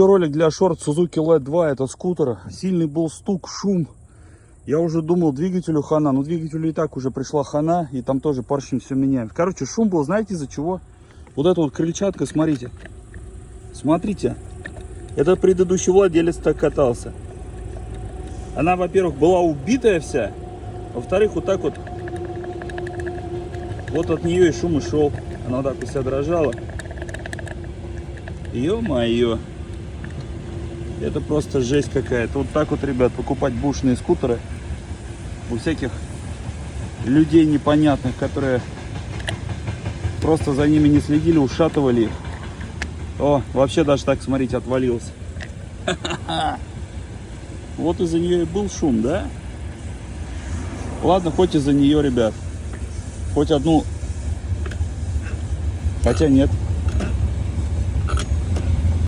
Ролик для шорт Suzuki LED 2, это скутер. Сильный был стук, шум. Я уже думал, двигателю хана. Но двигателю и так уже пришла хана. И там тоже поршень все меняем. Короче, шум был, знаете, из-за чего? Вот эта вот крыльчатка, смотрите. Смотрите. Это предыдущий владелец так катался. Она, во-первых, была убитая вся. Во-вторых, вот так вот. Вот от нее и шум и шел. Она вот так вся дрожала. Ё-моё. Это просто жесть какая-то. Вот так вот, ребят, покупать бушные скутеры у всяких людей непонятных, которые просто за ними не следили, ушатывали их. О, вообще даже так, смотрите, отвалился. Вот из-за нее и был шум, да? Ладно, хоть из-за нее, ребят. Хоть одну. Хотя нет.